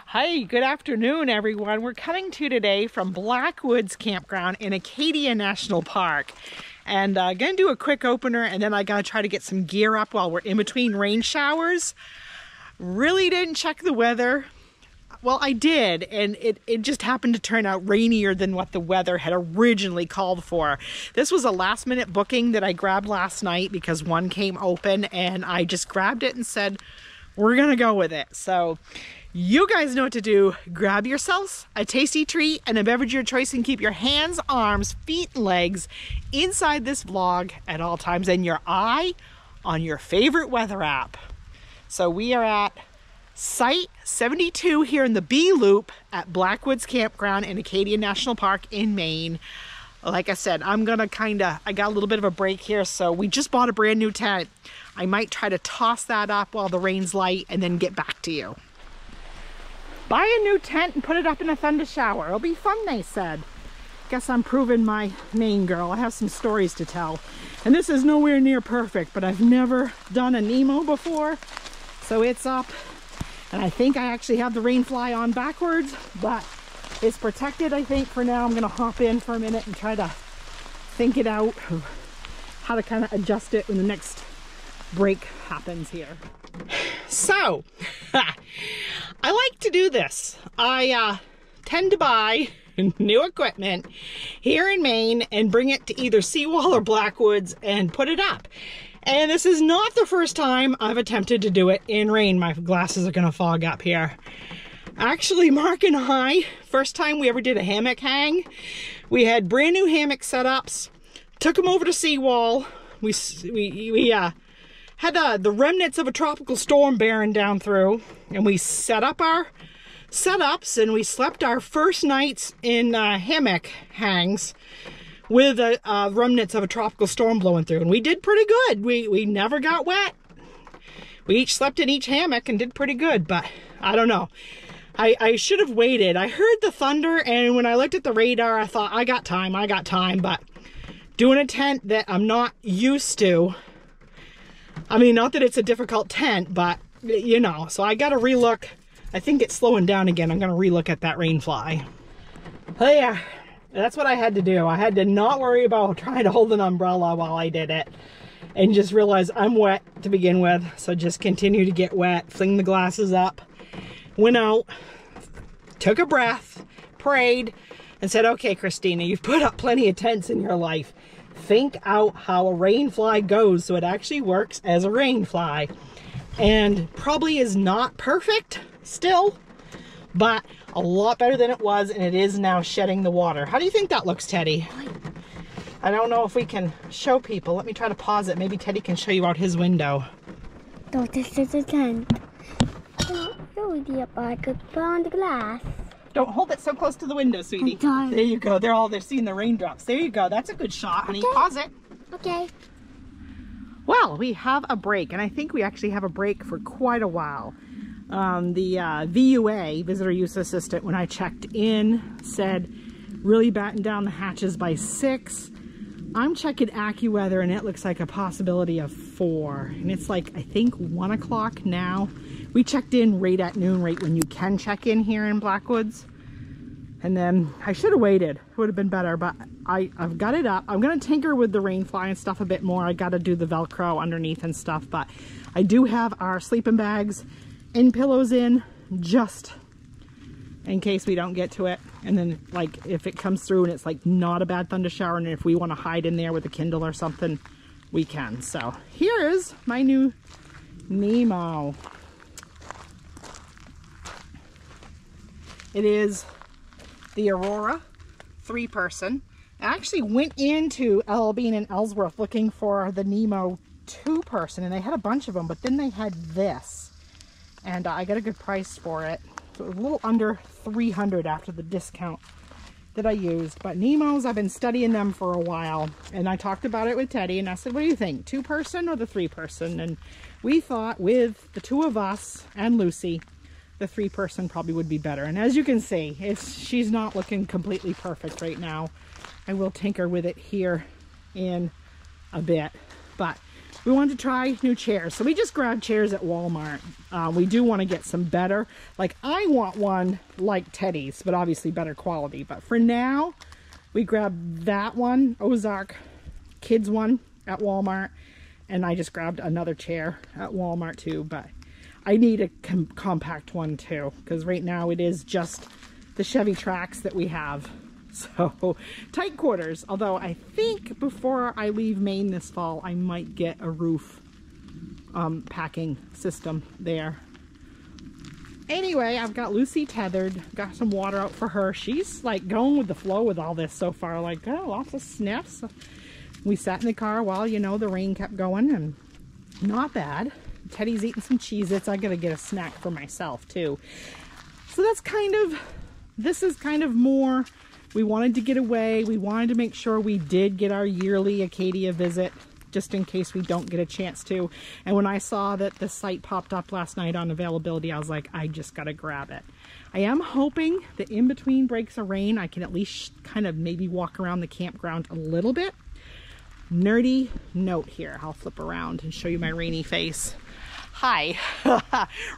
Hi, good afternoon, everyone. We're coming to you today from Blackwoods Campground in Acadia National Park. And I'm going to do a quick opener, and then I got to try to get some gear up while we're in between rain showers. Really didn't check the weather. Well, I did, and it just happened to turn out rainier than what the weather had originally called for. This was a last-minute booking that I grabbed last night because one came open, and I just grabbed it and said, we're going to go with it. So you guys know what to do. Grab yourselves a tasty treat and a beverage of your choice and keep your hands, arms, feet, and legs inside this vlog at all times and your eye on your favorite weather app. So we are at Site 72 here in the B Loop at Blackwoods Campground in Acadia National Park in Maine. Like I said, I got a little bit of a break here, so we just bought a brand new tent. I might try to toss that up while the rain's light and then get back to you. Buy a new tent and put it up in a thunder shower. It'll be fun, they said. Guess I'm proving my Maine girl. I have some stories to tell. And this is nowhere near perfect, but I've never done a Nemo before. So it's up. And I think I actually have the rain fly on backwards, but it's protected, I think, for now. I'm gonna hop in for a minute and try to think it out, how to kind of adjust it when the next break happens here. So, I like to do this. I tend to buy new equipment here in Maine and bring it to either Seawall or Blackwoods and put it up. And this is not the first time I've attempted to do it in rain. My glasses are gonna fog up here. Actually, Mark and I, first time we ever did a hammock hang, we had brand new hammock setups, took them over to Seawall. We had the remnants of a tropical storm bearing down through, and we set up our setups and we slept our first nights in hammock hangs with remnants of a tropical storm blowing through, and we did pretty good. We never got wet. We each slept in each hammock and did pretty good, but I don't know. I should have waited. I heard the thunder, and when I looked at the radar, I thought, I got time, but doing a tent that I'm not used to, I mean, not that it's a difficult tent, but you know, so I gotta relook. I think it's slowing down again. I'm gonna relook at that rain fly. Oh yeah, that's what I had to do. I had to not worry about trying to hold an umbrella while I did it and just realize I'm wet to begin with. So just continue to get wet, fling the glasses up, went out, took a breath, prayed, and said, okay, Christina, you've put up plenty of tents in your life. Think out how a rain fly goes so it actually works as a rain fly. And probably is not perfect still, but a lot better than it was, and it is now shedding the water. How do you think that looks, Teddy? I don't know if we can show people. Let me try to pause it. Maybe Teddy can show you out his window. So this is a tent. Really deep, I could put on the glass. Don't hold it so close to the window, sweetie. I'm there you go. They're seeing the raindrops. There you go. That's a good shot, honey. Okay. Pause it. Okay. Well, we have a break, and I think we actually have a break for quite a while. The VUA, Visitor Use Assistant, when I checked in, said really batten down the hatches by 6. I'm checking AccuWeather, and it looks like a possibility of 4. And it's like, I think 1 o'clock now. We checked in right at noon, right when you can check in here in Blackwoods. And then I should have waited. It would have been better, but I've got it up. I'm going to tinker with the rain fly and stuff a bit more. I got to do the Velcro underneath and stuff, but I do have our sleeping bags and pillows in just in case we don't get to it. And then, like, if it comes through and it's like not a bad thunder shower, and if we want to hide in there with a Kindle or something, we can. So here is my new Nemo. It is the Aurora 3-person. I actually went into L. Bean and Ellsworth looking for the Nemo 2-person, and they had a bunch of them, but then they had this, and I got a good price for it. So it was a little under $300 after the discount that I used. But Nemos, I've been studying them for a while, and I talked about it with Teddy, and I said, what do you think, 2-person or the 3-person? And we thought with the 2 of us and Lucy, the 3-person probably would be better. And as you can see, she's not looking completely perfect right now. I will tinker with it here in a bit, but we wanted to try new chairs. So we just grabbed chairs at Walmart. We do want to get some better. Like, I want one like Teddy's, but obviously better quality. But for now, we grabbed that one, Ozark Kids one at Walmart. And I just grabbed another chair at Walmart too. But I need a compact one too, because right now it is just the Chevy Trax that we have. So tight quarters, although I think before I leave Maine this fall, I might get a roof packing system there. Anyway, I've got Lucy tethered, got some water out for her. She's like going with the flow with all this so far, like, oh, lots of sniffs. We sat in the car while, you know, the rain kept going, and not bad. Teddy's eating some Cheez-Its. I gotta get a snack for myself too. So that's kind of, this is kind of more, we wanted to get away. We wanted to make sure we did get our yearly Acadia visit, just in case we don't get a chance to. And when I saw that the site popped up last night on availability, I was like, I just gotta grab it. I am hoping that in between breaks of rain, I can at least kind of maybe walk around the campground a little bit. Nerdy note here. I'll flip around and show you my rainy face. Hi.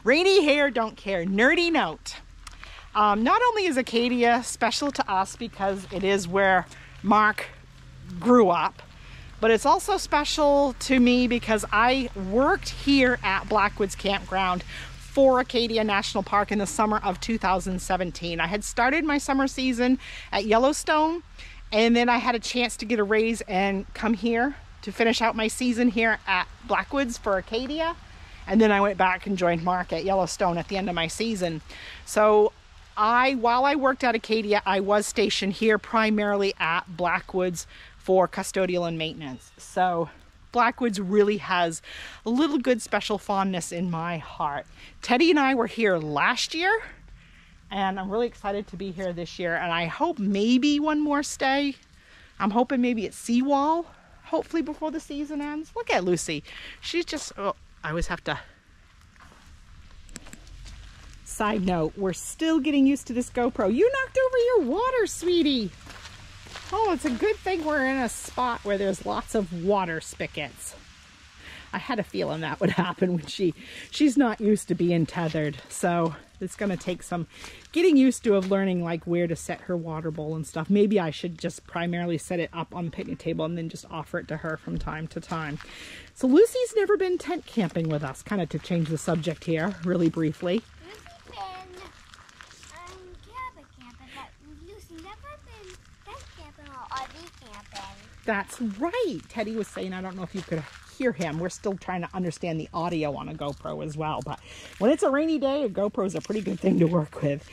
Rainy hair, don't care. Nerdy note. Not only is Acadia special to us because it is where Mark grew up, but it's also special to me because I worked here at Blackwoods Campground for Acadia National Park in the summer of 2017. I had started my summer season at Yellowstone, and then I had a chance to get a raise and come here to finish out my season here at Blackwoods for Acadia. And then I went back and joined Mark at Yellowstone at the end of my season. So while I worked at Acadia, I was stationed here primarily at Blackwoods for custodial and maintenance. So Blackwoods really has a little good special fondness in my heart. Teddy and I were here last year, and I'm really excited to be here this year. And I hope maybe one more stay. I'm hoping maybe at Seawall, hopefully before the season ends. Look at Lucy. She's just, oh, I always have to. Side note, we're still getting used to this GoPro. You knocked over your water, sweetie. Oh, it's a good thing we're in a spot where there's lots of water spigots. I had a feeling that would happen when she's not used to being tethered. So it's going to take some getting used to of learning like where to set her water bowl and stuff. Maybe I should just primarily set it up on the picnic table and then just offer it to her from time to time. So Lucy's never been tent camping with us, kind of to change the subject here really briefly. That's right. Teddy was saying, I don't know if you could hear him. We're still trying to understand the audio on a GoPro as well. But when it's a rainy day, a GoPro is a pretty good thing to work with.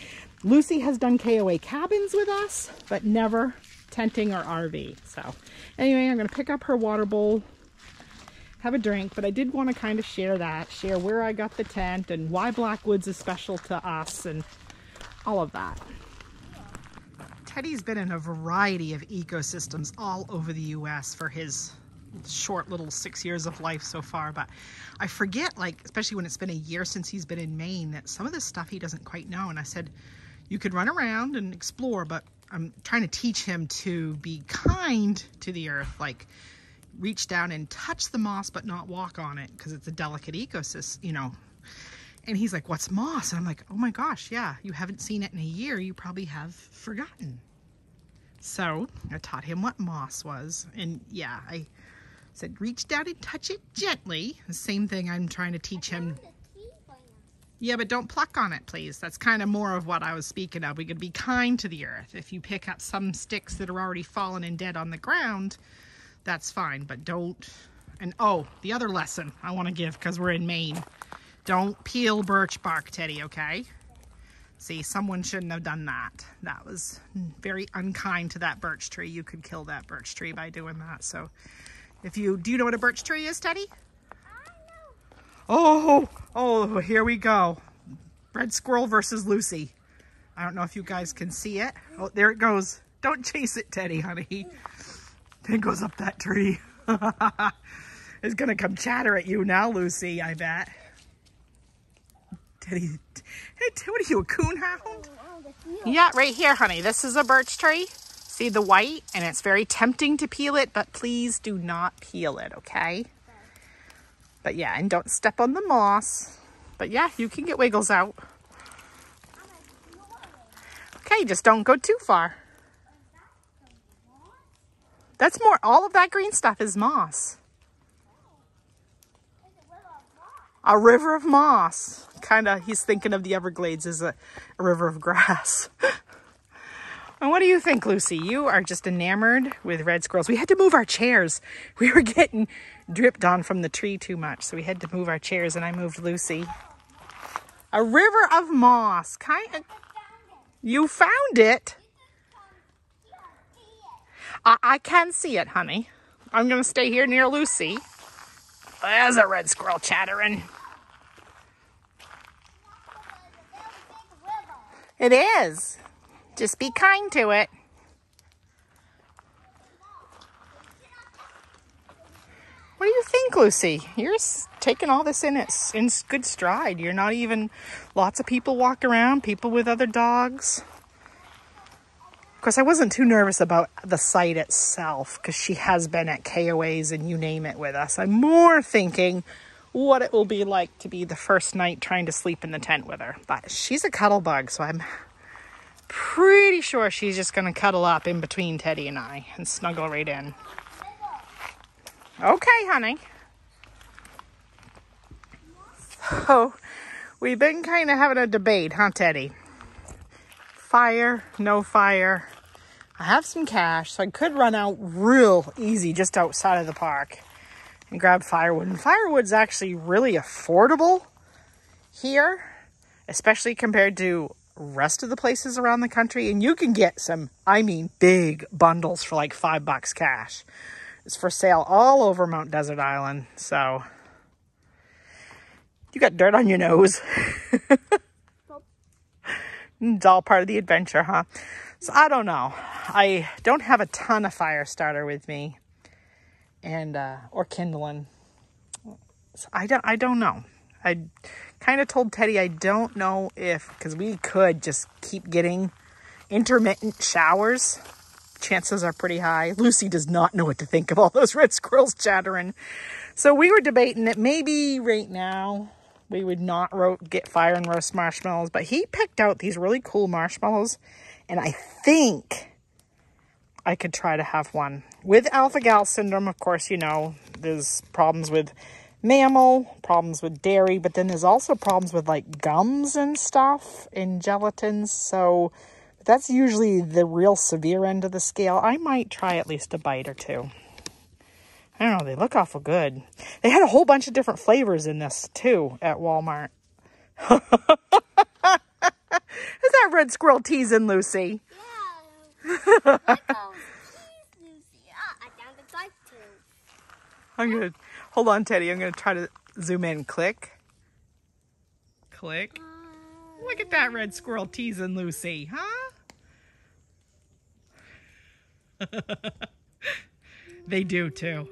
Lucy has done KOA cabins with us, but never tenting or RV. So anyway, I'm going to pick up her water bowl, have a drink. But I did want to kind of share where I got the tent and why Blackwoods is special to us and all of that. Teddy's been in a variety of ecosystems all over the U.S. for his short little 6 years of life so far, but I forget, like, especially when it's been a year since he's been in Maine, that some of this stuff he doesn't quite know. And I said, you could run around and explore, but I'm trying to teach him to be kind to the earth, like reach down and touch the moss but not walk on it because it's a delicate ecosystem, you know. And he's like, what's moss? And I'm like, oh my gosh, yeah, you haven't seen it in a year. You probably have forgotten. So I taught him what moss was. And yeah, I said, reach down and touch it gently. The same thing I'm trying to teach him. Yeah, but don't pluck on it, please. That's kind of more of what I was speaking of. We could be kind to the earth. If you pick up some sticks that are already fallen and dead on the ground, that's fine, but don't. And oh, the other lesson I want to give, because we're in Maine. Don't peel birch bark, Teddy, okay? See, someone shouldn't have done that. That was very unkind to that birch tree. You could kill that birch tree by doing that. So if you, do you know what a birch tree is, Teddy? Oh, here we go. Red squirrel versus Lucy. I don't know if you guys can see it. Oh, there it goes. Don't chase it, Teddy, honey. It goes up that tree. It's gonna come chatter at you now, Lucy, I bet. Teddy, hey, what are you, a coonhound? Yeah, right here, honey. This is a birch tree. See the white? And it's very tempting to peel it, but please do not peel it, okay? But yeah, and don't step on the moss. But yeah, you can get Wiggles out. Okay, just don't go too far. That's more, all of that green stuff is moss. A river of moss. Kind of, he's thinking of the Everglades as a river of grass. And what do you think, Lucy? You are just enamored with red squirrels. We had to move our chairs. We were getting dripped on from the tree too much, so we had to move our chairs, and I moved Lucy. A river of moss. Kind of. You found it? I can see it, honey. I'm going to stay here near Lucy. There's a red squirrel chattering. It is. Just be kind to it. What do you think, Lucy? You're taking all this in good stride. You're not even, lots of people walk around, people with other dogs. Of course, I wasn't too nervous about the site itself because she has been at KOAs and you name it with us. I'm more thinking what it will be like to be the first night trying to sleep in the tent with her. But she's a cuddle bug, so I'm pretty sure she's just going to cuddle up in between Teddy and I and snuggle right in. Okay, honey. So, we've been kind of having a debate, huh, Teddy? Fire, no fire. I have some cash, so I could run out real easy just outside of the park and grab firewood. And firewood's actually really affordable here, especially compared to rest of the places around the country. And you can get some, I mean, big bundles for like $5 cash. It's for sale all over Mount Desert Island. So you got dirt on your nose. It's all part of the adventure, huh? So I don't know. I don't have a ton of fire starter with me, and or kindling. So I don't know. I kind of told Teddy I don't know if, because we could just keep getting intermittent showers. Chances are pretty high. Lucy does not know what to think of all those red squirrels chattering. So we were debating that maybe right now we would not get fire and roast marshmallows, but he picked out these really cool marshmallows, and I think I could try to have one. With alpha-gal syndrome, of course, you know, there's problems with mammal, problems with dairy, but then there's also problems with like gums and stuff and gelatins, so that's usually the real severe end of the scale. I might try at least a bite or two. I don't know, they look awful good. They had a whole bunch of different flavors in this, too, at Walmart. Is that red squirrel teasing Lucy? Yeah. I call Lucy. I found the type too. I'm going to, hold on, Teddy. I'm going to try to zoom in. Click. Click. Look at that red squirrel teasing Lucy, huh? They do, too.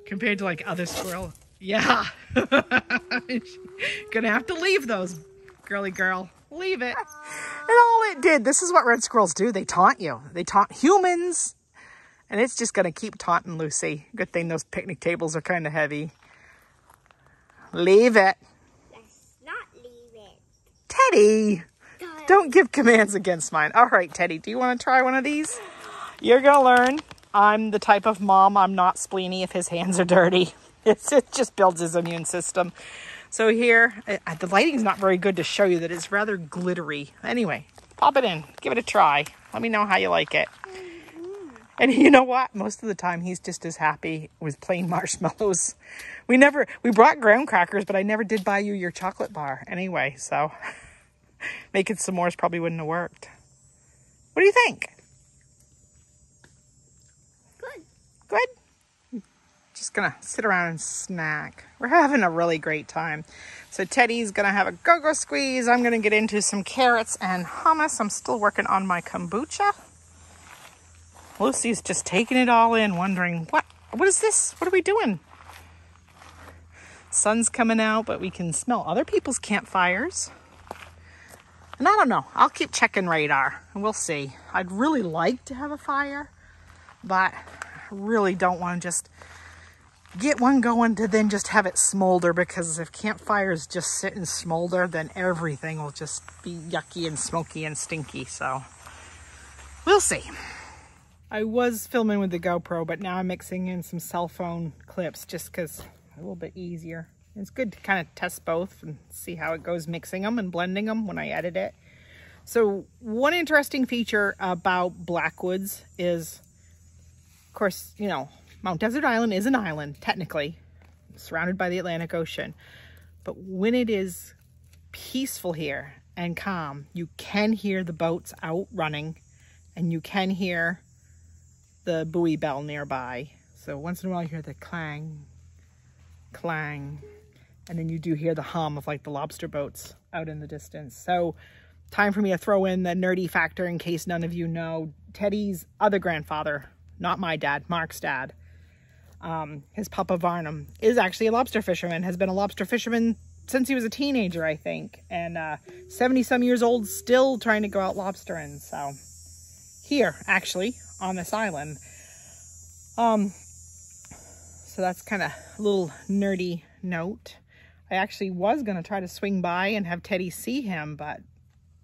Compared to like other squirrel. Yeah. Gonna have to leave those, girly girl. Leave it. And all it did, this is what red squirrels do. They taunt you. They taunt humans. And it's just gonna keep taunting Lucy. Good thing those picnic tables are kind of heavy. Leave it. Let's not leave it. Teddy. Don't give commands against mine. All right, Teddy, do you want to try one of these? You're gonna learn. I'm the type of mom, I'm not spleeny if his hands are dirty. It just builds his immune system. So here, the lighting's not very good to show you that it's rather glittery. Anyway, pop it in, give it a try. Let me know how you like it. And you know what? Most of the time, he's just as happy with plain marshmallows. We brought graham crackers, but I never did buy you your chocolate bar anyway. So making s'mores probably wouldn't have worked. What do you think? Good. Just gonna sit around and snack. We're having a really great time. So Teddy's gonna have a go-go squeeze. I'm gonna get into some carrots and hummus. I'm still working on my kombucha. Lucy's just taking it all in, wondering, what is this? What are we doing? Sun's coming out, but we can smell other people's campfires. And I don't know. I'll keep checking radar and we'll see. I'd really like to have a fire, but really don't want to just get one going to then just have it smolder, because if campfires just sit and smolder, then everything will just be yucky and smoky and stinky. So we'll see. I was filming with the GoPro, but now I'm mixing in some cell phone clips just because a little bit easier. It's good to kind of test both and see how it goes mixing them and blending them when I edit it. So one interesting feature about Blackwoods is, of course, you know, Mount Desert Island is an island, technically, surrounded by the Atlantic Ocean. But when it is peaceful here and calm, you can hear the boats out running, and you can hear the buoy bell nearby. So once in a while you hear the clang, clang, and then you do hear the hum of like the lobster boats out in the distance. So time for me to throw in the nerdy factor in case none of you know. Teddy's other grandfather, not my dad, Mark's dad, his Papa Varnum, is actually a lobster fisherman, has been a lobster fisherman since he was a teenager, I think, and 70-some years old, still trying to go out lobstering. So here, actually, on this island. So that's kind of a little nerdy note. I actually was going to try to swing by and have Teddy see him, but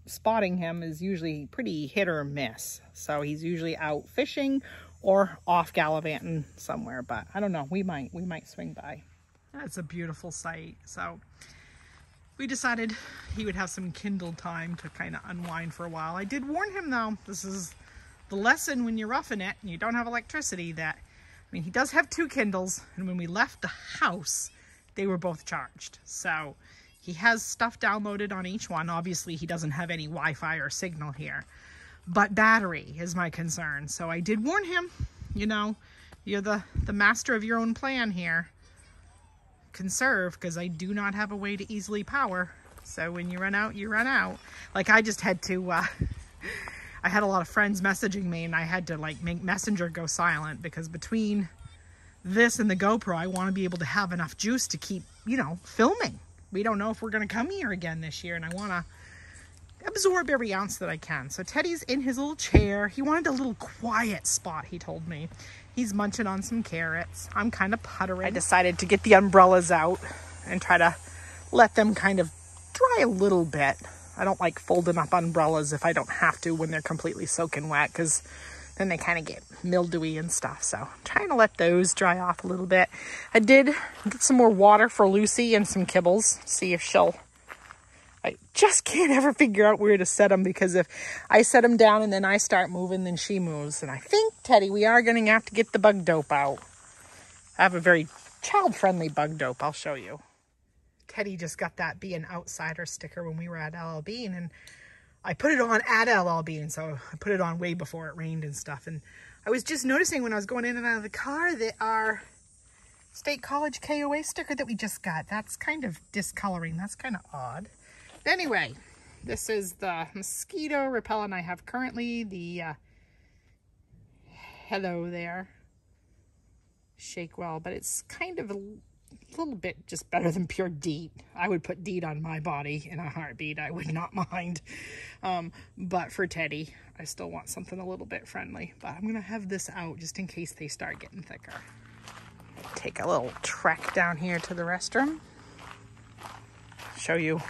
spotting him is usually pretty hit or miss. So he's usually out fishing or off gallivanting somewhere, but I don't know, we might swing by. That's a beautiful sight. So we decided he would have some kindled time to kind of unwind for a while. I did warn him though, this is the lesson when you're roughing it and you don't have electricity, that, I mean, he does have 2 Kindles, and when we left the house, they were both charged. So he has stuff downloaded on each one. Obviously he doesn't have any Wi-Fi or signal here, but battery is my concern. So I did warn him, you know, you're the master of your own plan here. Conserve, because I do not have a way to easily power. So when you run out, you run out. Like I just had to, I had a lot of friends messaging me, and I had to like make Messenger go silent, because between this and the GoPro, I want to be able to have enough juice to keep, you know, filming. We don't know if we're going to come here again this year, and I want to absorb every ounce that I can. So Teddy's in his little chair. He wanted a little quiet spot, he told me. He's munching on some carrots. I'm kind of puttering. I decided to get the umbrellas out and try to let them kind of dry a little bit. I don't like folding up umbrellas if I don't have to when they're completely soaking wet, because then they kind of get mildewy and stuff. So I'm trying to let those dry off a little bit. I did get some more water for Lucy and some kibbles. See if she'll... I just can't ever figure out where to set them, because if I set them down and then I start moving, then she moves. And I think, Teddy, we are going to have to get the bug dope out. I have a very child-friendly bug dope. I'll show you. Teddy just got that Be an Outsider sticker when we were at LL Bean, and I put it on at LL Bean, so I put it on way before it rained and stuff. And I was just noticing when I was going in and out of the car that our State College KOA sticker that we just got, that's kind of discoloring. That's kind of odd. Anyway, this is the mosquito repellent I have currently. The Hello There Shake Well, but it's kind of a little bit just better than pure DEET. I would put DEET on my body in a heartbeat. I would not mind. But for Teddy, I still want something a little bit friendly. But I'm going to have this out just in case they start getting thicker. Take a little trek down here to the restroom. Show you.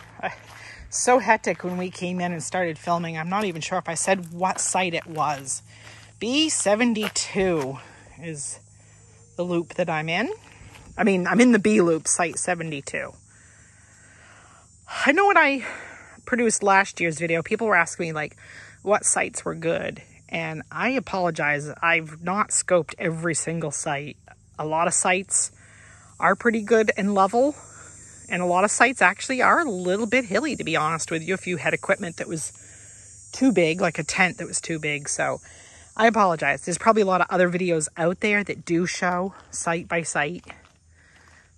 So hectic when we came in and started filming. I'm not even sure if I said what site it was. B72 is the loop that I'm in. I mean, I'm in the B loop, site 72. I know when I produced last year's video, people were asking me like what sites were good. And I apologize. I've not scoped every single site. A lot of sites are pretty good and level. And a lot of sites actually are a little bit hilly, to be honest with you, if you had equipment that was too big, like a tent that was too big. So I apologize. There's probably a lot of other videos out there that do show site by site.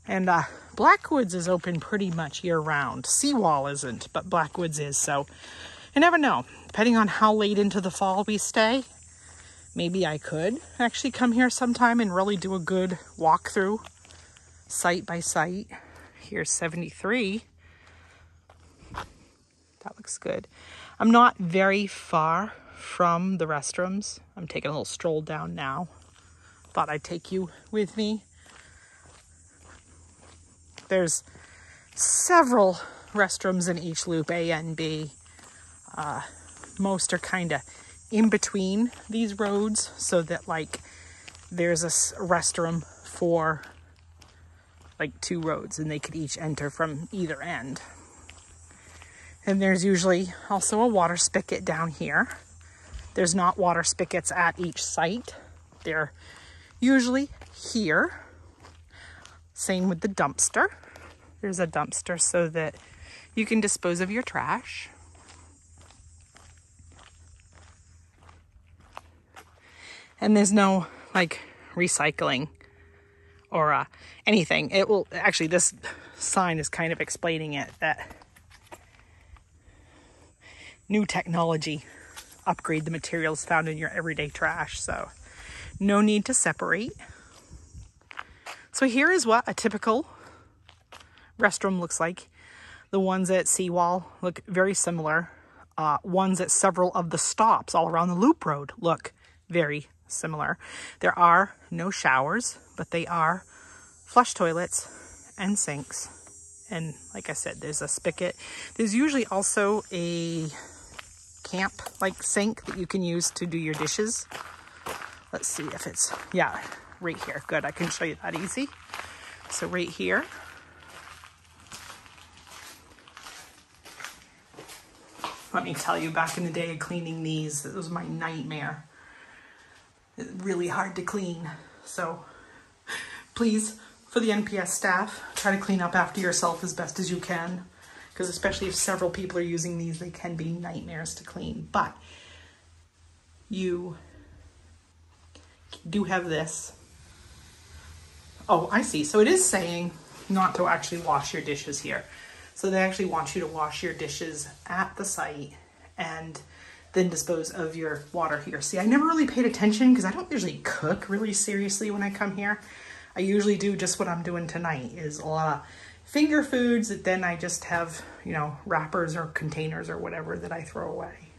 And Blackwoods is open pretty much year-round. Seawall isn't, but Blackwoods is. So you never know. Depending on how late into the fall we stay, maybe I could actually come here sometime and really do a good walkthrough site by site. Here's 73. That looks good. I'm not very far from the restrooms. I'm taking a little stroll down now. Thought I'd take you with me. There's several restrooms in each loop, A and B. Most are kind of in between these roads, so that like there's a restroom for like 2 roads and they could each enter from either end. And there's usually also a water spigot down here. There's not water spigots at each site. They're usually here. Same with the dumpster. There's a dumpster so that you can dispose of your trash. And there's no like recycling or anything. It will actually, this sign is kind of explaining it, that new technology upgrade the materials found in your everyday trash. So no need to separate. So here is what a typical restroom looks like. The ones at Seawall look very similar. Ones at several of the stops all around the loop road look very similar. There are no showers, but they are flush toilets and sinks. And like I said, there's a spigot. There's usually also a camp like sink that you can use to do your dishes. Let's see if it's, yeah, right here. Good, I can show you that easy. So right here. Let me tell you, back in the day of cleaning these, it was my nightmare. Really hard to clean. So please, for the NPS staff, try to clean up after yourself as best as you can, because especially if several people are using these, they can be nightmares to clean. But you do have this. Oh, I see. So it is saying not to actually wash your dishes here. So they actually want you to wash your dishes at the site and then dispose of your water here. See, I never really paid attention because I don't usually cook really seriously when I come here. I usually do just what I'm doing tonight, is a lot of finger foods that then I just have, you know, wrappers or containers or whatever that I throw away.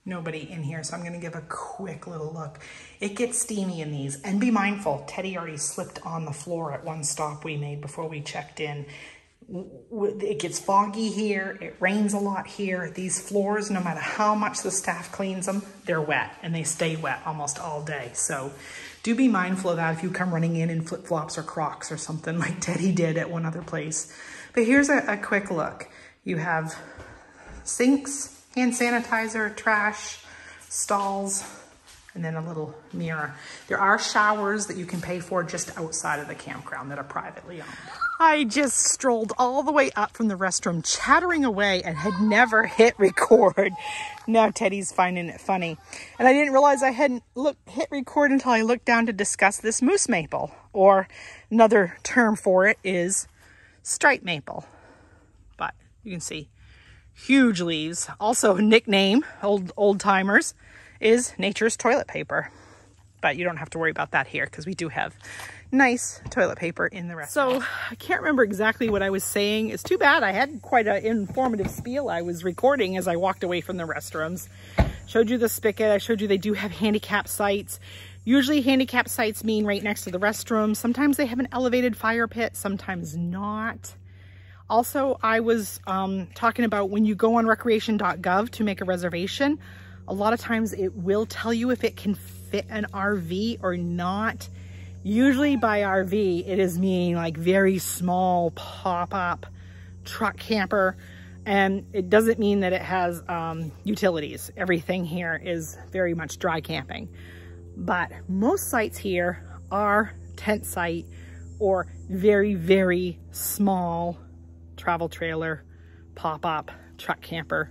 Nobody in here, so I'm gonna give a quick little look. It gets steamy in these, and be mindful, Teddy already slipped on the floor at one stop we made before we checked in. It gets foggy here, it rains a lot here. These floors, no matter how much the staff cleans them, they're wet, and they stay wet almost all day. So do be mindful of that if you come running in flip-flops or Crocs or something like Teddy did at one other place. But here's a quick look. You have sinks, hand sanitizer, trash, stalls, and then a little mirror. There are showers that you can pay for just outside of the campground that are privately owned. I just strolled all the way up from the restroom, chattering away, and had never hit record. Now Teddy's finding it funny. And I didn't realize I hadn't hit record until I looked down to discuss this moose maple, or another term for it is stripe maple. But you can see huge leaves. Also nickname, old timers, is nature's toilet paper. But you don't have to worry about that here because we do have nice toilet paper in the restaurant. So I can't remember exactly what I was saying. It's too bad. I had quite an informative spiel I was recording as I walked away from the restrooms. Showed you the spigot. I showed you they do have handicap sites. Usually handicap sites mean right next to the restroom. Sometimes they have an elevated fire pit, sometimes not. Also, I was talking about when you go on recreation.gov to make a reservation, a lot of times it will tell you if it can fit an RV or not. Usually by RV, it is meaning like very small pop-up truck camper. And it doesn't mean that it has utilities. Everything here is very much dry camping. But most sites here are tent site or very, very small travel trailer, pop-up truck camper,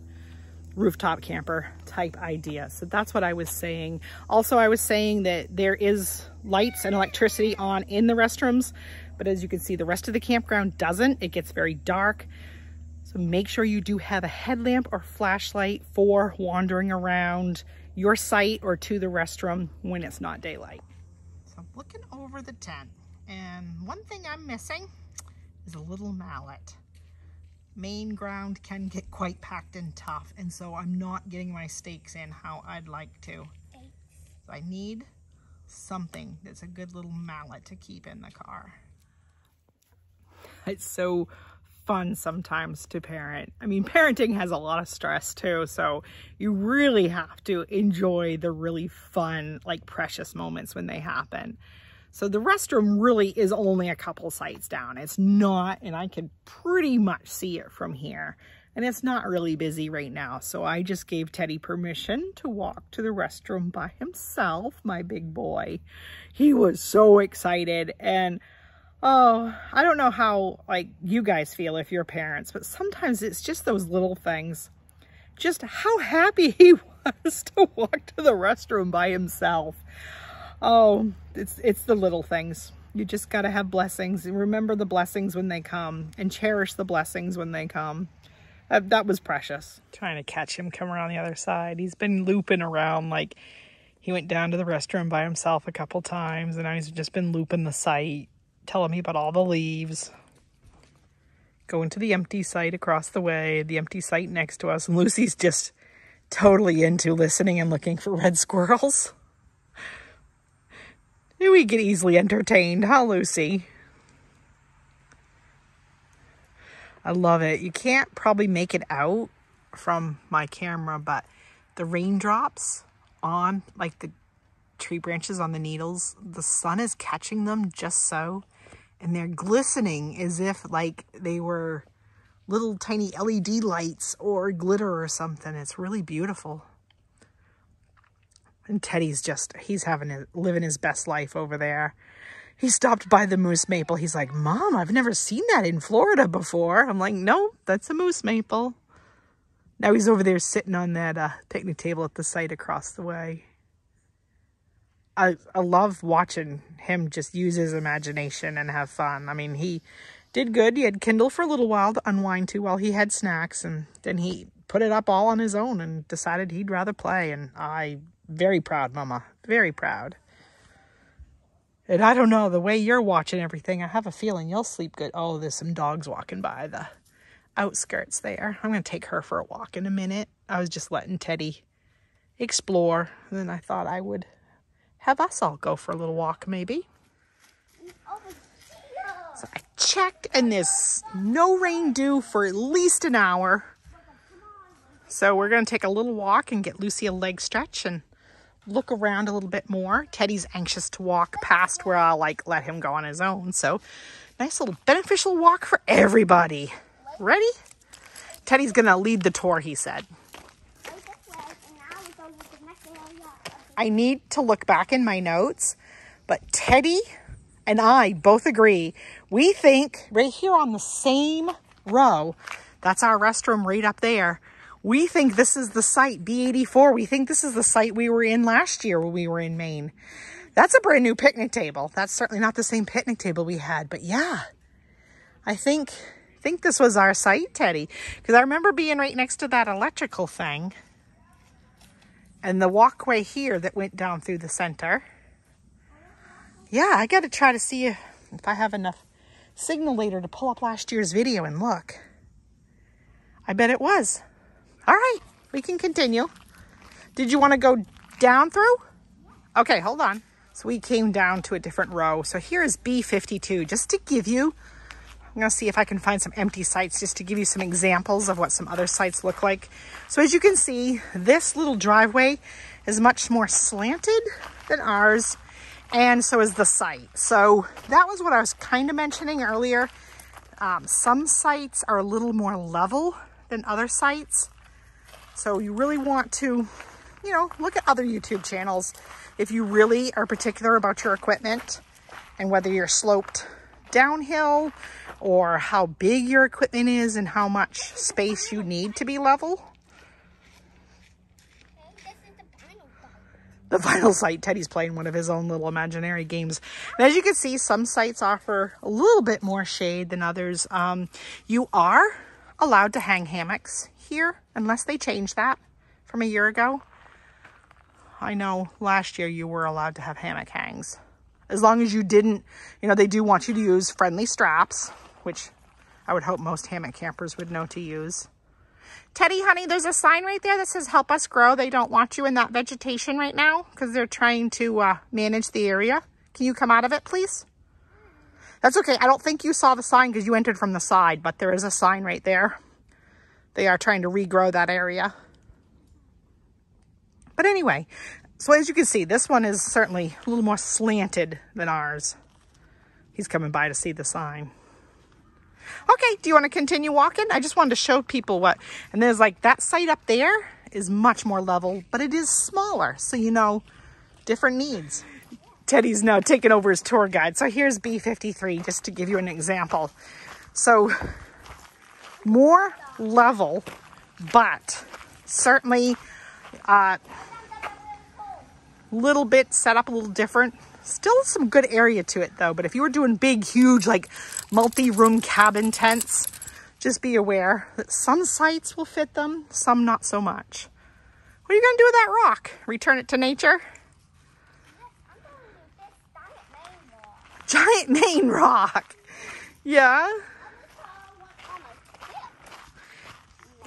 rooftop camper type idea. So that's what I was saying. Also, I was saying that there is lights and electricity on in the restrooms, but as you can see, the rest of the campground doesn't. It gets very dark. So make sure you do have a headlamp or flashlight for wandering around your site or to the restroom when it's not daylight. So I'm looking over the tent, and one thing I'm missing is a little mallet. Main ground can get quite packed and tough, and so I'm not getting my stakes in how I'd like to. So I need something that's a good little mallet to keep in the car. It's so fun sometimes to parent. I mean, parenting has a lot of stress too, so you really have to enjoy the really fun, like precious moments when they happen. So the restroom really is only a couple sites down. It's not, and I can pretty much see it from here. And it's not really busy right now. So I just gave Teddy permission to walk to the restroom by himself, my big boy. He was so excited. And oh, I don't know how like you guys feel if you're parents, but sometimes it's just those little things. Just how happy he was to walk to the restroom by himself. Oh, it's the little things. You just got to have blessings and remember the blessings when they come and cherish the blessings when they come. That was precious. Trying to catch him come around the other side. He's been looping around, like he went down to the restroom by himself a couple times and now he's just been looping the site, telling me about all the leaves. Going to the empty site across the way, the empty site next to us. And Lucy's just totally into listening and looking for red squirrels. We get easily entertained, huh, Lucy? I love it. You can't probably make it out from my camera, but the raindrops on like the tree branches on the needles, the sun is catching them just so, and they're glistening as if like they were little tiny LED lights or glitter or something. It's really beautiful. And Teddy's just, he's living his best life over there. He stopped by the moose maple. He's like, Mom, I've never seen that in Florida before. I'm like, no, that's a moose maple. Now he's over there sitting on that picnic table at the site across the way. I love watching him just use his imagination and have fun. I mean, he did good. He had Kindle for a little while to unwind to while he had snacks. And then he put it up all on his own and decided he'd rather play. And very proud, Mama. Very proud. And I don't know, the way you're watching everything, I have a feeling you'll sleep good. Oh, there's some dogs walking by the outskirts there. I'm going to take her for a walk in a minute. I was just letting Teddy explore. And then I thought I would have us all go for a little walk, maybe. So I checked, and there's no rain due for at least an hour. So we're going to take a little walk and get Lucy a leg stretch and look around a little bit more. Teddy's anxious to walk past where I'll like let him go on his own. So nice little beneficial walk for everybody. Ready? Teddy's gonna lead the tour, he said. I need to look back in my notes, but Teddy and I both agree. We think right here on the same row, that's our restroom right up there. We think this is the site, B84. We think this is the site we were in last year when we were in Maine. That's a brand new picnic table. That's certainly not the same picnic table we had, but yeah, I think this was our site, Teddy, because I remember being right next to that electrical thing and the walkway here that went down through the center. Yeah, I got to try to see if I have enough signal later to pull up last year's video and look. I bet it was. All right, we can continue. Did you want to go down through? Okay, hold on. So we came down to a different row. So here is B52, just to give you, I'm going to see if I can find some empty sites just to give you some examples of what some other sites look like. So as you can see, this little driveway is much more slanted than ours, and so is the site. So that was what I was kind of mentioning earlier. Some sites are a little more level than other sites. So you really want to, you know, look at other YouTube channels if you really are particular about your equipment and whether you're sloped downhill or how big your equipment is and how much space you need to be level. The vinyl site, Teddy's playing one of his own little imaginary games. And as you can see, some sites offer a little bit more shade than others. You are allowed to hang hammocks here, unless they changed that from a year ago. I know last year you were allowed to have hammock hangs. As long as you didn't, you know, they do want you to use friendly straps, which I would hope most hammock campers would know to use. Teddy, honey, there's a sign right there that says help us grow. They don't want you in that vegetation right now because they're trying to manage the area. Can you come out of it, please? That's okay. I don't think you saw the sign because you entered from the side, but there is a sign right there. They are trying to regrow that area. But anyway, so as you can see, this one is certainly a little more slanted than ours. He's coming by to see the sign. Okay, do you want to continue walking? I just wanted to show people what, and there's like that site up there is much more level, but it is smaller. So, you know, different needs. Teddy's now taking over as tour guide. So here's B53, just to give you an example. So more level, but certainly little bit set up a little different. Still some good area to it though. But if you were doing big, huge, like multi-room cabin tents, just be aware that some sites will fit them, some not so much. What are you gonna do with that rock? Return it to nature? Giant main rock. Yeah.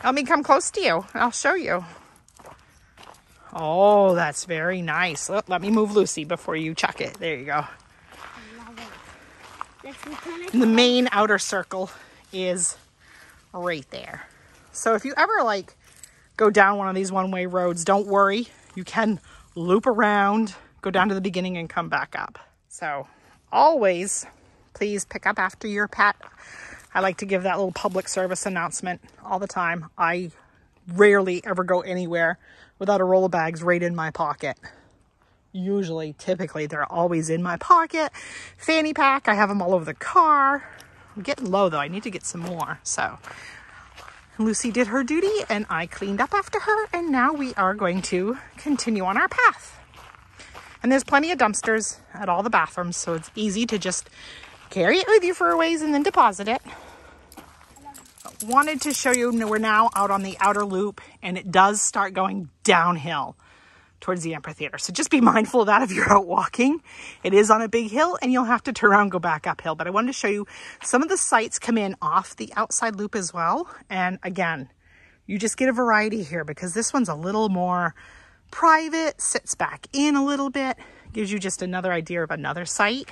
Let me come close to you. I'll show you. Oh, that's very nice. Let me move Lucy before you chuck it. There you go. And the main outer circle is right there. So if you ever like go down one of these one-way roads, don't worry. You can loop around, go down to the beginning and come back up. So always, please pick up after your pet. I like to give that little public service announcement all the time. I rarely ever go anywhere without a roll of bags right in my pocket. Usually, typically, they're always in my pocket. Fanny pack, I have them all over the car. I'm getting low though, I need to get some more. So Lucy did her duty and I cleaned up after her, and now we are going to continue on our path. And there's plenty of dumpsters at all the bathrooms, so it's easy to just carry it with you for a ways and then deposit it. Wanted to show you, we're now out on the outer loop and it does start going downhill towards the amphitheater. So just be mindful of that if you're out walking. It is on a big hill and you'll have to turn around and go back uphill. But I wanted to show you some of the sites come in off the outside loop as well. And again, you just get a variety here because this one's a little more private, sits back in a little bit, gives you just another idea of another site.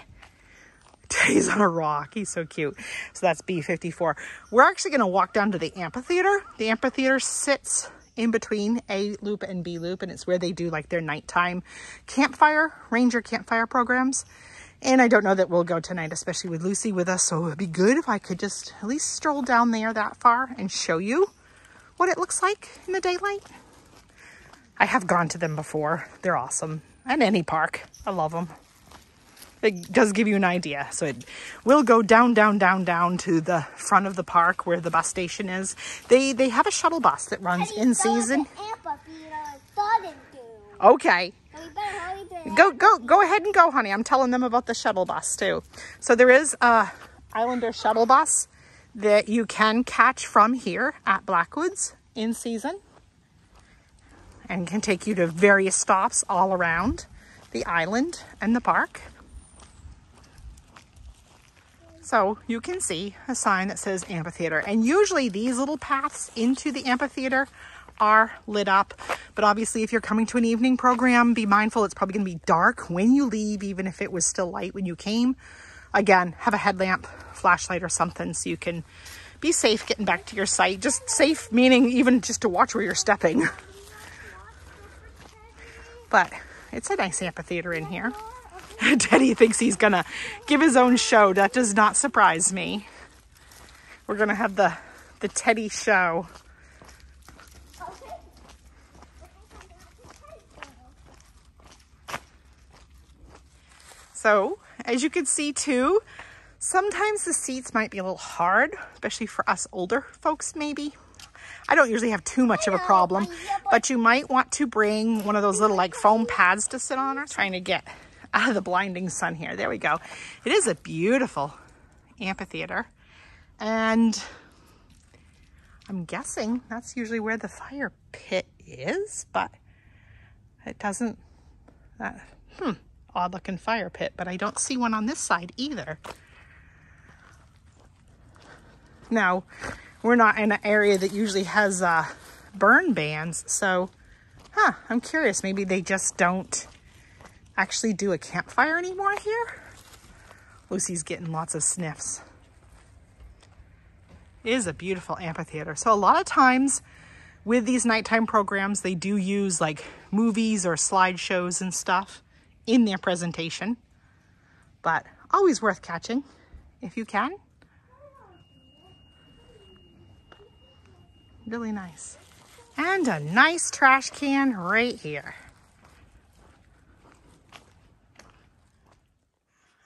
He's on a rock. He's so cute. So that's B54. We're actually going to walk down to the amphitheater. The amphitheater sits in between A loop and B loop, and it's where they do like their nighttime campfire, ranger campfire programs. And I don't know that we'll go tonight, especially with Lucy with us. So it would be good if I could just at least stroll down there that far and show you what it looks like in the daylight. I have gone to them before. They're awesome. And any park. I love them. It does give you an idea. So it will go down, down, down, down to the front of the park where the bus station is. They have a shuttle bus that runs in season. Okay. Go ahead and go, honey. I'm telling them about the shuttle bus too. So there is a Islander shuttle bus that you can catch from here at Blackwoods in season and can take you to various stops all around the island and the park. So you can see a sign that says amphitheater, and usually these little paths into the amphitheater are lit up. But obviously if you're coming to an evening program, be mindful it's probably going to be dark when you leave, even if it was still light when you came. Again, have a headlamp, flashlight or something so you can be safe getting back to your site. Just safe meaning even just to watch where you're stepping. But it's a nice amphitheater in here. Teddy thinks he's gonna give his own show. That does not surprise me. We're gonna have the Teddy show. So, as you can see too, sometimes the seats might be a little hard, especially for us older folks maybe. I don't usually have too much of a problem, but you might want to bring one of those little like foam pads to sit on, or trying to get out of the blinding sun here. There we go. It is a beautiful amphitheater. And I'm guessing that's usually where the fire pit is, but it doesn't, odd looking fire pit, but I don't see one on this side either. Now, we're not in an area that usually has burn bans, so, I'm curious. Maybe they just don't actually do a campfire anymore here. Lucy's getting lots of sniffs. It is a beautiful amphitheater. So a lot of times with these nighttime programs, they do use like movies or slideshows and stuff in their presentation, but always worth catching if you can. Really nice. And a nice trash can right here.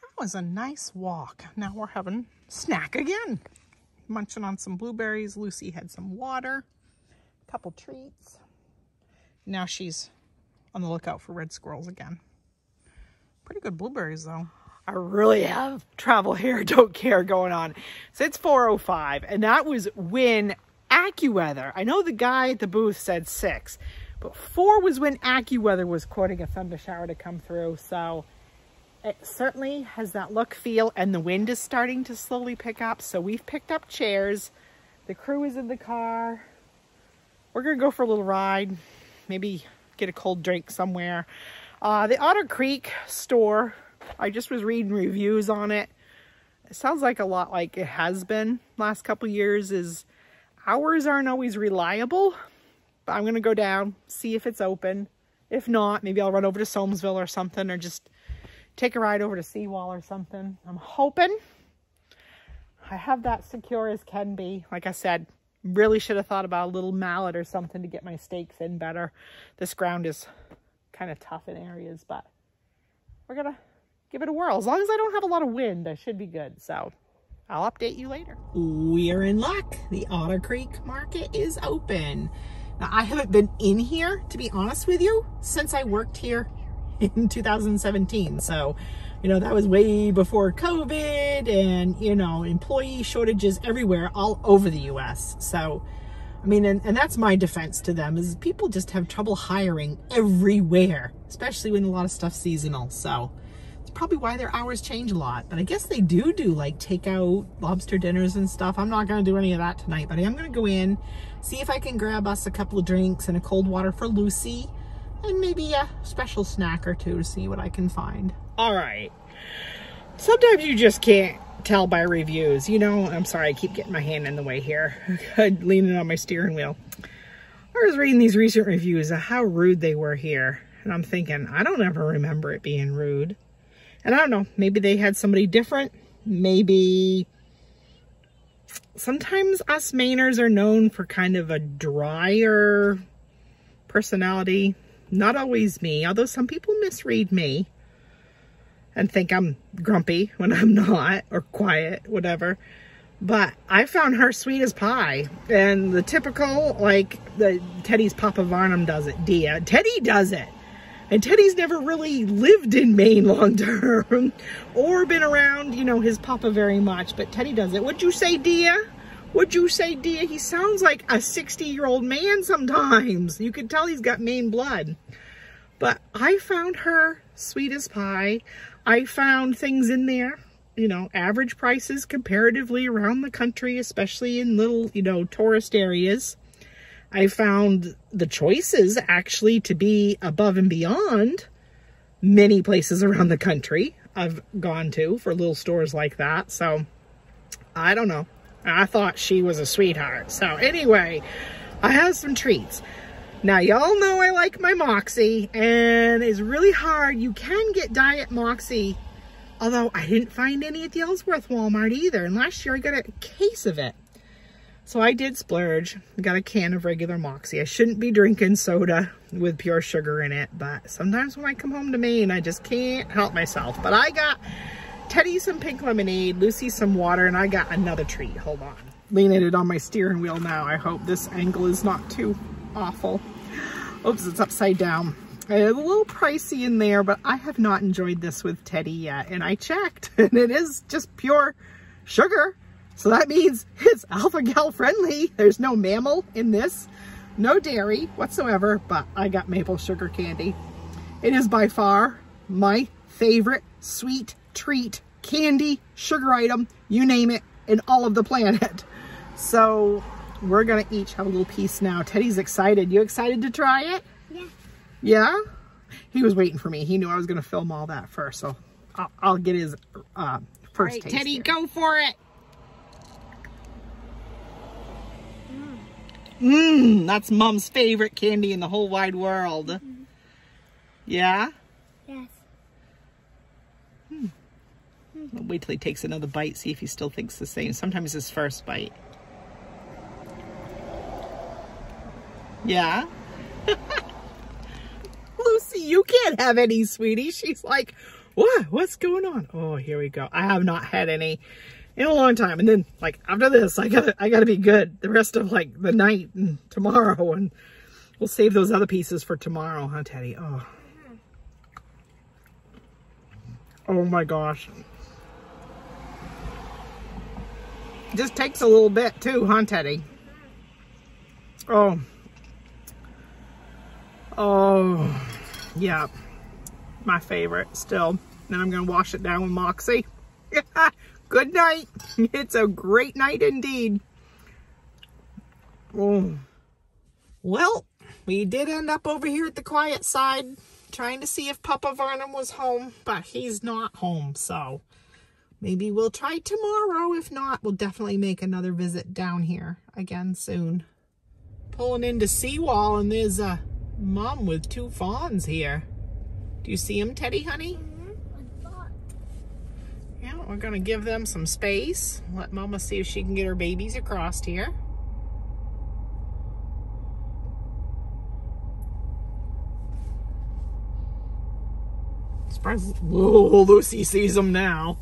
That was a nice walk. Now we're having a snack again. Munching on some blueberries. Lucy had some water, a couple treats. Now she's on the lookout for red squirrels again. Pretty good blueberries though. I really have travel hair, don't care going on. So it's 4:05 and that was when AccuWeather, I know the guy at the booth said 6, but 4 was when AccuWeather was quoting a thunder shower to come through. So it certainly has that look, feel, and the wind is starting to slowly pick up. So we've picked up chairs. The crew is in the car. We're going to go for a little ride. Maybe get a cold drink somewhere. The Otter Creek store, I just was reading reviews on it. It sounds like a lot like it has been last couple years. Hours aren't always reliable. But I'm going to go down, see if it's open. If not, maybe I'll run over to Somesville or something, or just take a ride over to Seawall or something. I'm hoping I have that secure as can be. Like I said, really should have thought about a little mallet or something to get my stakes in better. This ground is kind of tough in areas, but we're going to give it a whirl. As long as I don't have a lot of wind, I should be good. So I'll update you later. We are in luck. The Otter Creek Market is open. Now, I haven't been in here, to be honest with you, since I worked here in 2017. So, you know, that was way before COVID and, you know, employee shortages everywhere all over the US. So, I mean, and that's my defense to them, is people just have trouble hiring everywhere, especially when a lot of stuff's seasonal. So it's probably why their hours change a lot. But I guess they do like takeout lobster dinners and stuff. I'm not going to do any of that tonight, but I am going to go in, see if I can grab us a couple of drinks and a cold water for Lucy. And maybe a special snack or two to see what I can find. All right. Sometimes you just can't tell by reviews. You know, I'm sorry, I keep getting my hand in the way here. Leaning on my steering wheel. I was reading these recent reviews of how rude they were here. And I'm thinking, I don't ever remember it being rude. And I don't know, maybe they had somebody different. Maybe sometimes us Mainers are known for kind of a drier personality. Not always me, although some people misread me and think I'm grumpy when I'm not, or quiet, whatever. But I found her sweet as pie. And the typical, like, Teddy's Papa Varnum does it, Dia. Teddy does it. And Teddy's never really lived in Maine long term or been around, you know, his papa very much. But Teddy does it. Would you say, Dia? Would you say, Dia? He sounds like a 60-year-old man sometimes. You could tell he's got Maine blood. But I found her sweet as pie. I found things in there, you know, average prices comparatively around the country, especially in little, you know, tourist areas. I found the choices actually to be above and beyond many places around the country I've gone to for little stores like that. So, I don't know. I thought she was a sweetheart. So anyway, I have some treats. Now, y'all know I like my Moxie, and it's really hard. You can get Diet Moxie, although I didn't find any at the Ellsworth Walmart either. And last year I got a case of it. So I did splurge. Got a can of regular Moxie. I shouldn't be drinking soda with pure sugar in it, but sometimes when I come home to Maine, I just can't help myself. But I got Teddy some pink lemonade, Lucy some water, and I got another treat. Hold on. Leaning it on my steering wheel now. I hope this angle is not too awful. Oops, it's upside down. It's a little pricey in there, but I have not enjoyed this with Teddy yet. And I checked, and it is just pure sugar. So that means it's alpha-gal friendly. There's no mammal in this, no dairy whatsoever, but I got maple sugar candy. It is by far my favorite sweet treat, candy, sugar item, you name it, in all of the planet. So we're gonna each have a little piece now. Teddy's excited. You excited to try it? Yeah. Yeah? He was waiting for me. He knew I was gonna film all that first, so I'll get his First taste. Teddy, go for it. That's Mom's favorite candy in the whole wide world. Yeah? Yes. I'll wait till he takes another bite, see if he still thinks the same. Sometimes his first bite. Yeah? Lucy, you can't have any, sweetie. She's like, what? What's going on? Oh, here we go. I have not had any in a long time. And then, like, after this, I gotta be good the rest of, like, the night and tomorrow. And we'll save those other pieces for tomorrow, huh, Teddy? Oh. Oh, my gosh. It just takes a little bit, too, huh, Teddy? Oh. Oh, yeah, my favorite still. Then I'm going to wash it down with Moxie. Good night. It's a great night indeed. Oh. Well, we did end up over here at the quiet side trying to see if Papa Varnum was home, but he's not home, so maybe we'll try tomorrow. If not, we'll definitely make another visit down here again soon. Pulling into Seawall, and there's a Mom with 2 fawns here. Do you see them, Teddy, honey? Yeah, we're gonna give them some space. Let Mama see if she can get her babies across here. Surprise! Whoa, Lucy sees them now.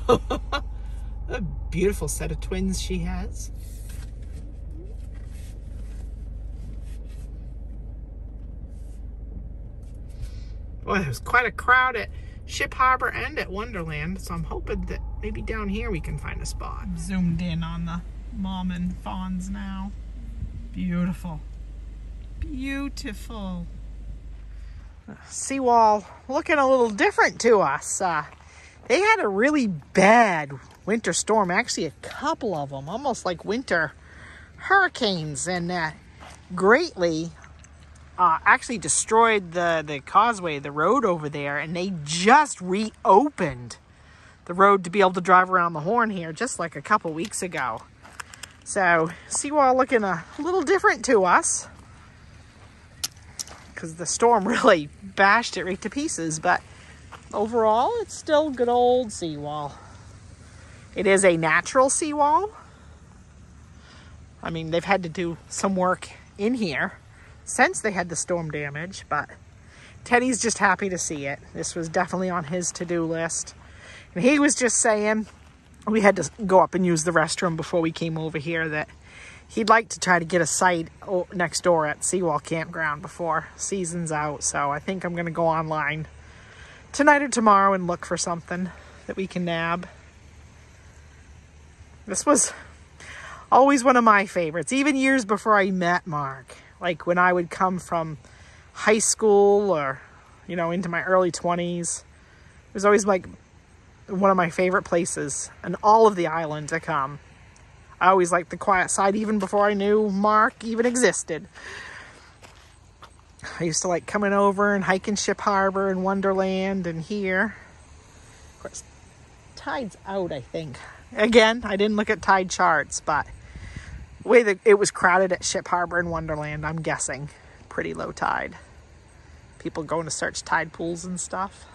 A beautiful set of twins she has. Boy, there's quite a crowd at Ship Harbor and at Wonderland, so I'm hoping that maybe down here we can find a spot. Zoomed in on the mom and fawns now. Beautiful. Beautiful. Seawall looking a little different to us. They had a really bad winter storm, actually a couple of them, almost like winter hurricanes, and greatly actually destroyed the causeway, the road over there, and they just reopened the road to be able to drive around the Horn here just like a couple weeks ago. So Seawall looking a little different to us because the storm really bashed it right to pieces, but overall it's still good old Seawall. It is a natural seawall. I mean, they've had to do some work in here since they had the storm damage, but Teddy's just happy to see it. This was definitely on his to-do list. And he was just saying, we had to go up and use the restroom before we came over here, that he'd like to try to get a site next door at Seawall Campground before season's out. So I think I'm going to go online tonight or tomorrow and look for something that we can nab. This was always one of my favorites, even years before I met Mark. Like when I would come from high school or, you know, into my early 20s. It was always like one of my favorite places in all of the island to come. I always liked the quiet side even before I knew Mark even existed. I used to like coming over and hiking Ship Harbor and Wonderland and here. Of course, tide's out, I think. Again, I didn't look at tide charts, but the way that it was crowded at Ship Harbor and Wonderland, I'm guessing pretty low tide. People going to search tide pools and stuff.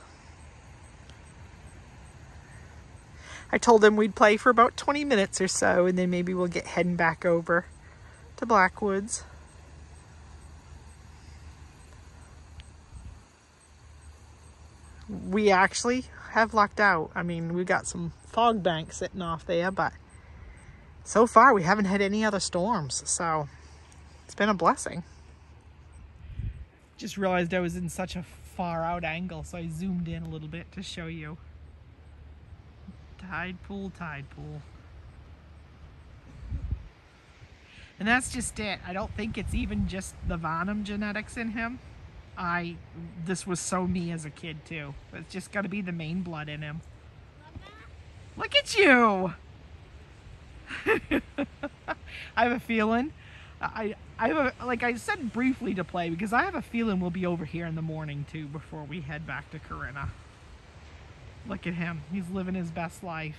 I told them we'd play for about 20 minutes or so, and then maybe we'll get heading back over to Blackwoods. We actually have lucked out. I mean, we got some fog banks sitting off there, but so far we haven't had any other storms, so it's been a blessing. Just realized I was in such a far out angle, so I zoomed in a little bit to show you. Tide pool, tide pool. And that's just it. I don't think it's even just the Varnum genetics in him. This was so me as a kid too. It's just got to be the Maine blood in him. Look at you! I have a feeling, like I said briefly to play, because I have a feeling we'll be over here in the morning too before we head back to Corinna. Look at him. He's living his best life.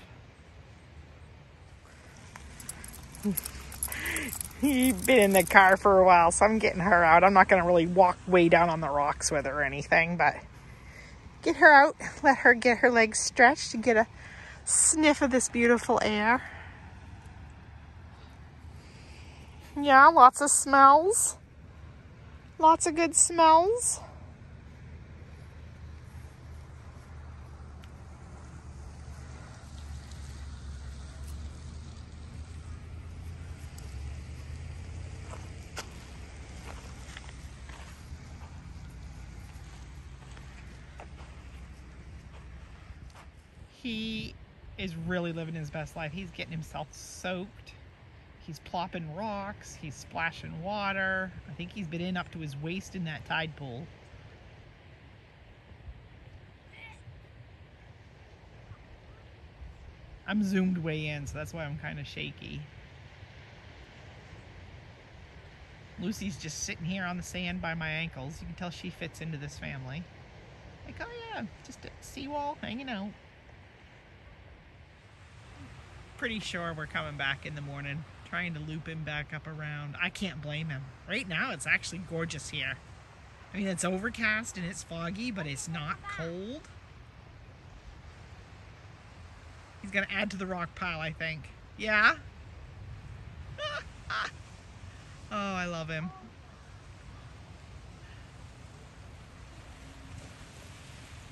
He's been in the car for a while, so I'm getting her out. I'm not going to really walk way down on the rocks with her or anything, but get her out. Let her get her legs stretched and get a sniff of this beautiful air. Yeah, lots of smells. Lots of good smells. He is really living his best life. He's getting himself soaked. He's plopping rocks. He's splashing water. I think he's been in up to his waist in that tide pool. I'm zoomed way in, so that's why I'm kind of shaky. Lucy's just sitting here on the sand by my ankles. You can tell she fits into this family. Like, oh yeah, just a seawall hanging out. Pretty sure we're coming back in the morning, trying to loop him back up around. I can't blame him. Right now it's actually gorgeous here. I mean, it's overcast and it's foggy, but it's not cold. He's gonna add to the rock pile, I think. Yeah? Oh, I love him.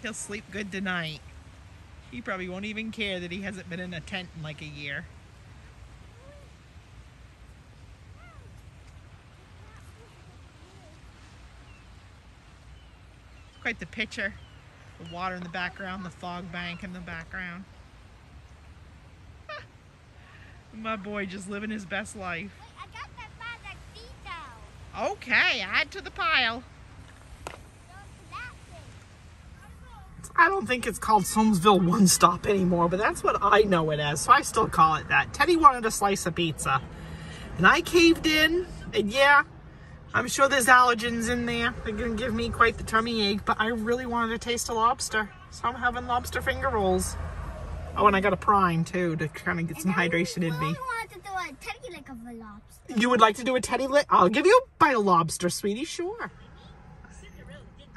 He'll sleep good tonight. He probably won't even care that he hasn't been in a tent in like a year. It's quite the picture. The water in the background, the fog bank in the background. My boy just living his best life. Wait, I got that magic detail. Okay, add to the pile. I don't think it's called Somesville One Stop anymore, but that's what I know it as, so I still call it that. Teddy wanted a slice of pizza, and I caved in, and yeah, I'm sure there's allergens in there. They're gonna give me quite the tummy ache, but I really wanted to taste a lobster, so I'm having lobster finger rolls. Oh, and I got a prime, too, to kind of get some hydration in me. I want to do a teddy lick of a lobster. You would like to do a teddy lick? I'll give you a bite of lobster, sweetie, sure.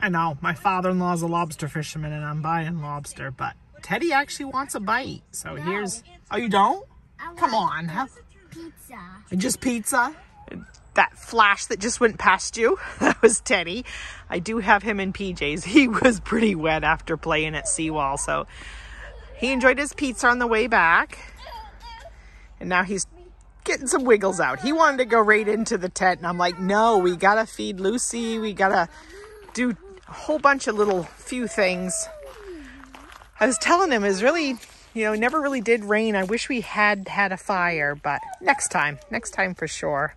I know, my father-in-law's a lobster fisherman and I'm buying lobster, but Teddy actually wants a bite. So here's, oh, you don't? Come on. Pizza. Just pizza? That flash that just went past you, that was Teddy. I do have him in PJs. He was pretty wet after playing at Seawall, so he enjoyed his pizza on the way back. And now he's getting some wiggles out. He wanted to go right into the tent, and I'm like, no, we gotta feed Lucy. We gotta do a whole bunch of little few things. I was telling him, it's really, you know, it never really did rain. I wish we had a fire, but next time for sure.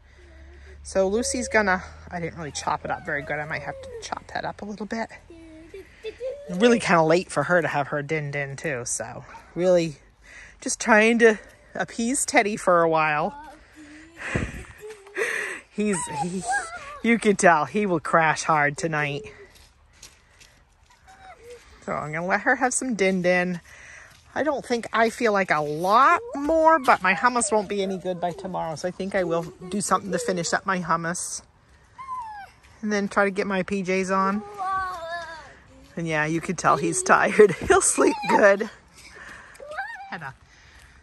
So Lucy's gonna, I didn't really chop it up very good. I might have to chop that up a little bit. It's really kind of late for her to have her din too. So really just trying to appease Teddy for a while. You can tell he will crash hard tonight. So I'm gonna let her have some din. I don't think I feel like a lot more, but my hummus won't be any good by tomorrow. So I think I will do something to finish up my hummus. And then try to get my PJs on. And yeah, you can tell he's tired. He'll sleep good. Had a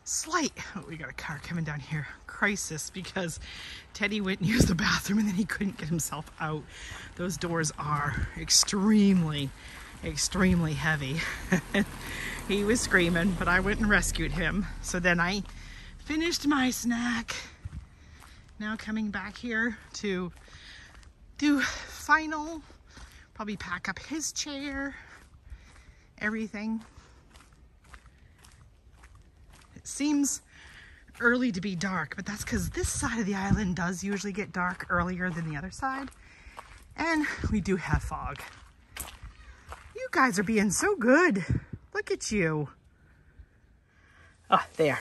slight, oh, we got a car coming down here, crisis because Teddy went and used the bathroom and then he couldn't get himself out. Those doors are extremely heavy. He was screaming, but I went and rescued him. So then I finished my snack. Now coming back here to do final, probably pack up his chair, everything. It seems early to be dark, but that's because this side of the island does usually get dark earlier than the other side. And we do have fog. You guys are being so good. Look at you. Oh, there.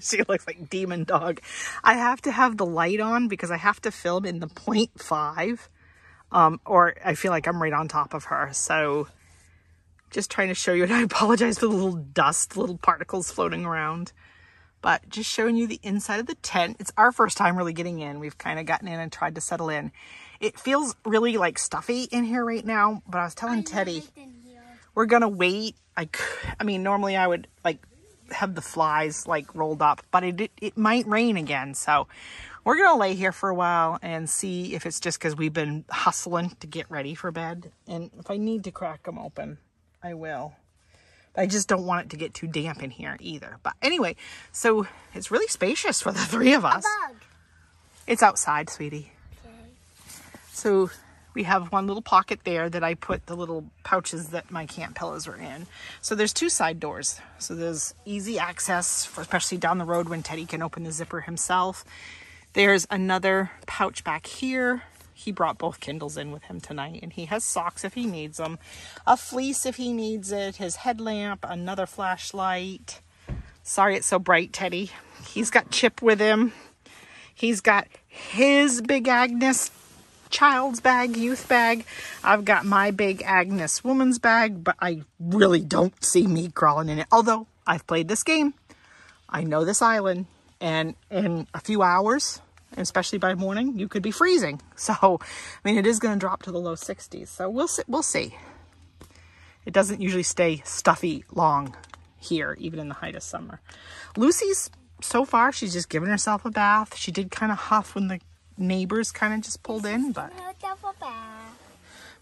She looks like Demon Dog. I have to have the light on because I have to film in the 0.5. Or I feel like I'm right on top of her. So Just trying to show you, and I apologize for the little dust, little particles floating around. But just showing you the inside of the tent. It's our first time really getting in. We've kind of gotten in and tried to settle in. It feels really like stuffy in here right now, but I was telling Teddy, we're gonna wait. I mean, normally I would like have the flies like rolled up, but it might rain again. So we're gonna lay here for a while and see if it's just because we've been hustling to get ready for bed. And if I need to crack them open, I will. I just don't want it to get too damp in here either. But anyway, so it's really spacious for the three of us. A bug. It's outside, sweetie. Okay. So We have one little pocket there that I put the little pouches that my camp pillows are in. So there's two side doors. So there's easy access, for especially down the road when Teddy can open the zipper himself. There's another pouch back here. He brought both Kindles in with him tonight, and he has socks if he needs them, a fleece if he needs it, his headlamp, another flashlight. Sorry it's so bright, Teddy. He's got Chip with him. He's got his big Agnes child's bag, youth bag. I've got my big Agnes woman's bag, but I really don't see me crawling in it. Although I've played this game. I know this island, and in a few hours, especially by morning, you could be freezing. So, I mean, it is going to drop to the low 60s. So we'll see. It doesn't usually stay stuffy long here, even in the height of summer. Lucy's, so far, she's just given herself a bath. She did kind of huff when the neighbors kind of just pulled in, but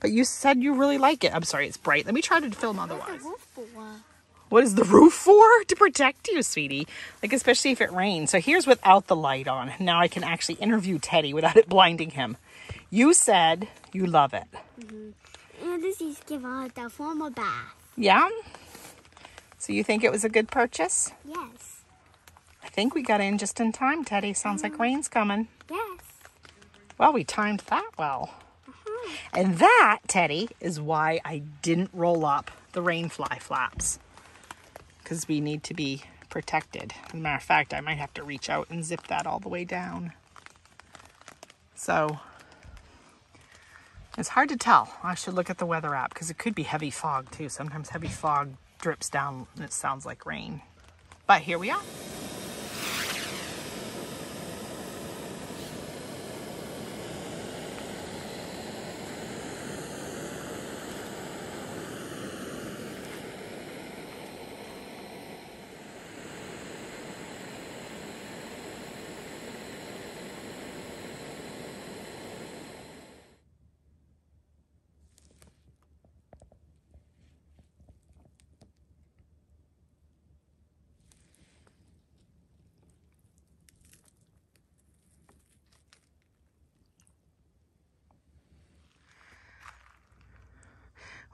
you said you really like it. I'm sorry, it's bright. Let me try to film otherwise. What is the roof for? To protect you, sweetie. Like, especially if it rains. So here's without the light on. Now I can actually interview Teddy without it blinding him. You said you love it. And this is given the formal bath. Yeah? So you think it was a good purchase? Yes. I think we got in just in time, Teddy. Sounds like rain's coming. Yes. Well, we timed that well. And that, Teddy, is why I didn't roll up the rain fly flaps. Because we need to be protected. As a matter of fact, I might have to reach out and zip that all the way down. So, it's hard to tell. I should look at the weather app because it could be heavy fog too. Sometimes heavy fog drips down and it sounds like rain. But here we are.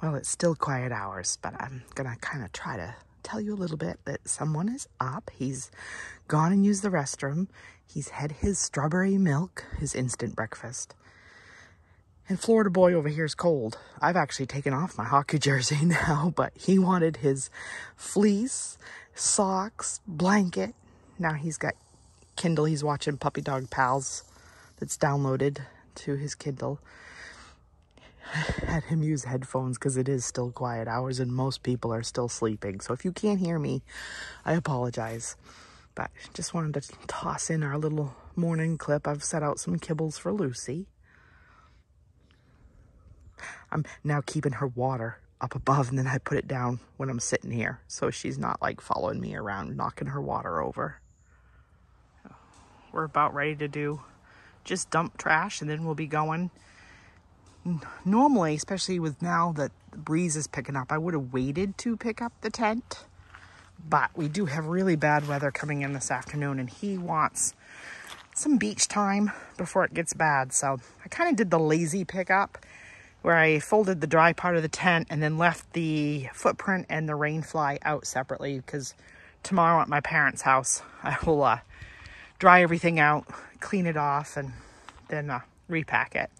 Well, it's still quiet hours, but I'm going to kind of try to tell you a little bit that someone is up. He's gone and used the restroom. He's had his strawberry milk, his instant breakfast. And Florida boy over here is cold. I've actually taken off my hockey jersey now, but he wanted his fleece, socks, blanket. Now he's got Kindle. He's watching Puppy Dog Pals that's downloaded to his Kindle. Had him use headphones because it is still quiet hours and most people are still sleeping. So if you can't hear me, I apologize. But just wanted to toss in our little morning clip. I've set out some kibbles for Lucy. I'm now keeping her water up above, and then I put it down when I'm sitting here so she's not like following me around, knocking her water over. We're about ready to do just dump trash, and then we'll be going. Normally, especially with now that the breeze is picking up, I would have waited to pick up the tent. But we do have really bad weather coming in this afternoon, and he wants some beach time before it gets bad. So I kind of did the lazy pickup where I folded the dry part of the tent and then left the footprint and the rain fly out separately, because tomorrow at my parents' house, I will dry everything out, clean it off, and then repack it.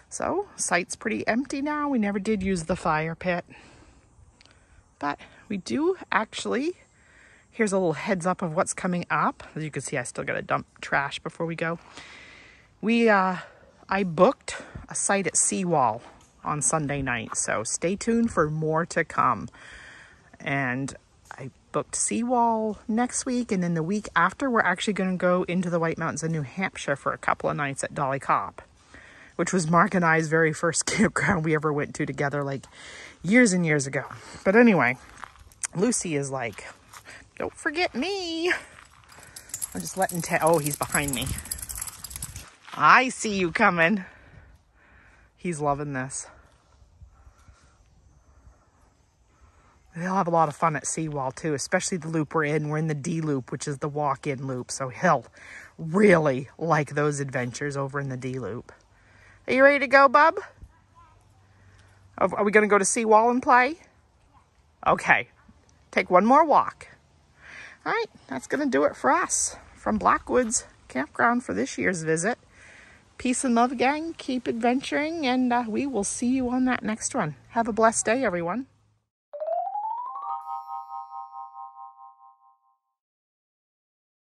So, site's pretty empty now. We never did use the fire pit. But we do actually, here's a little heads up of what's coming up. As you can see, I still got to dump trash before we go. I booked a site at Seawall on Sunday night. So stay tuned for more to come. And I booked Seawall next week, and then the week after we're actually going to go into the White Mountains of New Hampshire for a couple of nights at Dolly Cop, which was Mark and I's very first campground we ever went to together, like years and years ago. But anyway, Lucy is like, don't forget me. I'm just letting oh, he's behind me. I see you coming. He's loving this. They'll have a lot of fun at Seawall too, especially the loop we're in. We're in the D loop, which is the walk-in loop. So he'll really like those adventures over in the D loop. Are you ready to go, bub? Are we going to go to Seawall and play? Okay. Take one more walk. All right, that's going to do it for us from Blackwoods Campground for this year's visit. Peace and love, gang. Keep adventuring, and we will see you on that next one. Have a blessed day, everyone.